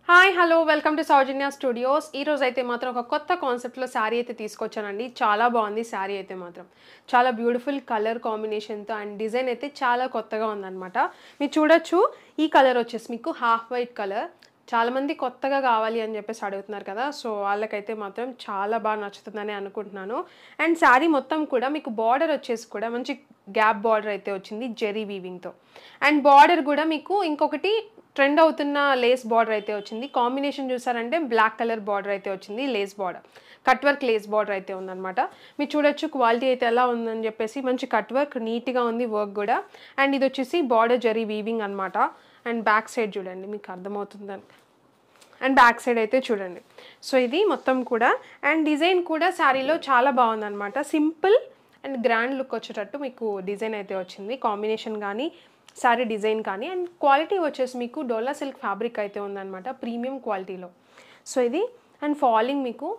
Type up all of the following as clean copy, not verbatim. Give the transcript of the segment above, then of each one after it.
Hi hello welcome to Soujanya studios. ఈరోజు అయితే మాత్రం ఒక కొత్త కాన్సెప్ట్లో శారీ అయితే తీసుకొచ్చానండి. చాలా బాగుంది శారీ అయితే మాత్రం. చాలా బ్యూటిఫుల్ కలర్ కాంబినేషన్తో అండ్ డిజైన్ అయితే చాలా కొత్తగా ఉందన్నమాట. మీరు చూడొచ్చు, ఈ కలర్ వచ్చేసి మీకు హాఫ్ వైట్ కలర్. చాలామంది కొత్తగా కావాలి అని చెప్పేసి అడుగుతున్నారు కదా, సో వాళ్ళకైతే మాత్రం చాలా బాగా నచ్చుతుందని అనుకుంటున్నాను. అండ్ శారీ మొత్తం కూడా మీకు బార్డర్ వచ్చేసి కూడా మంచి గ్యాప్ బార్డర్ అయితే వచ్చింది జెరీ వీవింగ్తో. అండ్ బార్డర్ కూడా మీకు ఇంకొకటి ట్రెండ్ అవుతున్న లేస్ బార్డర్ అయితే వచ్చింది. కాంబినేషన్ చూసారంటే బ్లాక్ కలర్ బార్డర్ అయితే వచ్చింది, lace border, cut work lace border అయితే ఉందన్నమాట. మీరు చూడొచ్చు క్వాలిటీ అయితే ఎలా ఉందని చెప్పేసి. మంచి కట్ వర్క్, నీట్గా ఉంది వర్క్ కూడా. అండ్ ఇది వచ్చేసి బార్డర్ జరీ వీవింగ్ అనమాట. అండ్ బ్యాక్ సైడ్ చూడండి, మీకు అర్థమవుతుందని. అండ్ బ్యాక్ సైడ్ అయితే చూడండి. సో ఇది మొత్తం కూడా. అండ్ డిజైన్ కూడా శారీలో చాలా బాగుందన్నమాట. సింపుల్ అండ్ గ్రాండ్ లుక్ వచ్చేటట్టు మీకు డిజైన్ అయితే వచ్చింది. కాంబినేషన్ కానీ శారీ డిజైన్ కానీ. అండ్ క్వాలిటీ వచ్చేసి మీకు డోలా సిల్క్ ఫ్యాబ్రిక్ అయితే ఉందన్నమాట, ప్రీమియం క్వాలిటీలో. సో ఇది. అండ్ ఫాలింగ్ మీకు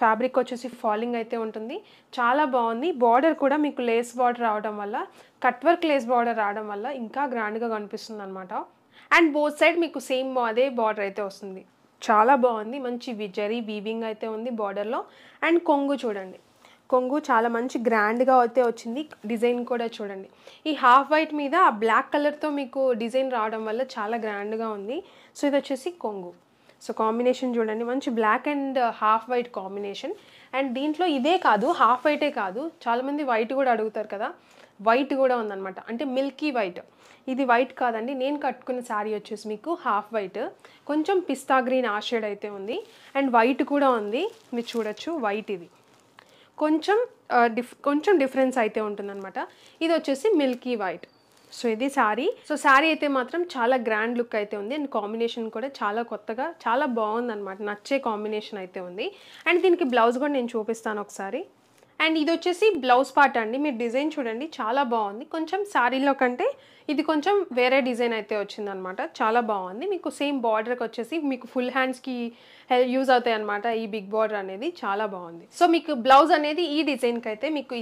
ఫ్యాబ్రిక్ వచ్చేసి ఫాలింగ్ అయితే ఉంటుంది. చాలా బాగుంది. బార్డర్ కూడా మీకు లేస్ బార్డర్ రావడం వల్ల, కట్ వర్క్ లేస్ బార్డర్ రావడం వల్ల ఇంకా గ్రాండ్గా కనిపిస్తుంది అనమాట. అండ్ బోత్ సైడ్ మీకు సేమ్ అదే బార్డర్ అయితే వస్తుంది. చాలా బాగుంది. మంచి జరీ వీవింగ్ అయితే ఉంది బార్డర్లో. అండ్ కొంగు చూడండి, కొంగు చాలా మంచి గ్రాండ్గా అయితే వచ్చింది. డిజైన్ కూడా చూడండి, ఈ హాఫ్ వైట్ మీద ఆ బ్లాక్ కలర్తో మీకు డిజైన్ రావడం వల్ల చాలా గ్రాండ్గా ఉంది. సో ఇది వచ్చేసి కొంగు. సో కాంబినేషన్ చూడండి, మంచి black and half white combination. And దీంట్లో ఇదే కాదు, హాఫ్ వైటే కాదు, చాలామంది వైట్ కూడా అడుగుతారు కదా, వైట్ కూడా ఉందన్నమాట. అంటే మిల్కీ వైట్. ఇది వైట్ కాదండి, నేను కట్టుకున్న శారీ వచ్చేసి మీకు హాఫ్ వైట్, కొంచెం పిస్తా గ్రీన్ ఆ షేడ్ అయితే ఉంది. అండ్ వైట్ కూడా ఉంది, మీరు చూడొచ్చు. వైట్ ఇది కొంచెం డిఫరెన్స్ అయితే ఉంటుందన్నమాట. ఇది వచ్చేసి మిల్కీ వైట్. సో ఇది శారీ. సో శారీ అయితే మాత్రం చాలా గ్రాండ్ లుక్ అయితే ఉంది. అండ్ కాంబినేషన్ కూడా చాలా కొత్తగా చాలా బాగుందన్నమాట, నచ్చే కాంబినేషన్ అయితే ఉంది. అండ్ దీనికి బ్లౌజ్ కూడా నేను చూపిస్తాను ఒకసారి. అండ్ ఇది వచ్చేసి బ్లౌజ్ పార్ట్ అండి. మీరు డిజైన్ చూడండి, చాలా బాగుంది. కొంచెం శారీలో కంటే ఇది కొంచెం వేరే డిజైన్ అయితే వచ్చిందనమాట. చాలా బాగుంది. మీకు సేమ్ బార్డర్కి వచ్చేసి మీకు ఫుల్ హ్యాండ్స్కి యూజ్ అవుతాయి అనమాట ఈ బిగ్ బార్డర్ అనేది. చాలా బాగుంది. సో మీకు బ్లౌజ్ అనేది ఈ డిజైన్కి అయితే మీకు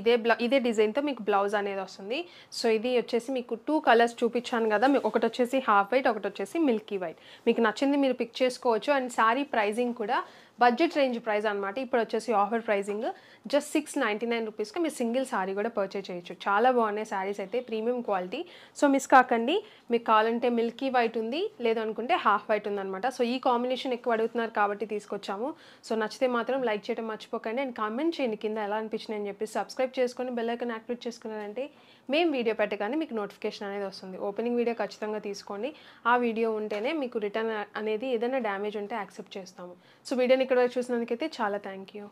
ఇదే డిజైన్తో మీకు బ్లౌజ్ అనేది వస్తుంది. సో ఇది వచ్చేసి మీకు 2 కలర్స్ చూపించాను కదా, ఒకటి వచ్చేసి హాఫ్ వైట్, ఒకటి వచ్చేసి మిల్కీ వైట్. మీకు నచ్చింది మీరు పిక్ చేసుకోవచ్చు. అండ్ శారీ ప్రైజింగ్ కూడా బడ్జెట్ రేంజ్ ప్రైస్ అనమాట. ఇప్పుడు వచ్చేసి ఆఫర్ ప్రైజింగ్ జస్ట్ 699 రూపీస్కి మీరు సింగిల్ శారీ కూడా పర్చేజ్ చేయొచ్చు. చాలా బాగున్నాయి శారీస్ అయితే, ప్రీమియం క్వాలిటీ. సో మిస్ కాకండి. మీకు కావాలంటే మిల్కీ వైట్ ఉంది, లేదనుకుంటే హాఫ్ వైట్ ఉందన్నమాట. సో ఈ కాంబినేషన్ ఎక్కువ అడుగుతున్నారు కాబట్టి తీసుకొచ్చాము. సో నచ్చితే మాత్రం లైక్ చేయడం మర్చిపోకండి. అండ్ కామెంట్ చేయండి కింద ఎలా అనిపించింది అని చెప్పి. సబ్స్క్రైబ్ చేసుకొని బెల్ ఐకాన్ యాక్టివేట్ చేసుకున్నారంటే మేము వీడియో పెట్టగానే మీకు నోటిఫికేషన్ అనేది వస్తుంది. ఓపెనింగ్ వీడియో ఖచ్చితంగా తీసుకోండి. ఆ వీడియో ఉంటేనే మీకు రిటర్న్ అనేది ఏదైనా డ్యామేజ్ ఉంటే యాక్సెప్ట్ చేస్తాము. సో వీడియోని ఇక్కడ చూసినందుకైతే చాలా థ్యాంక్ యూ.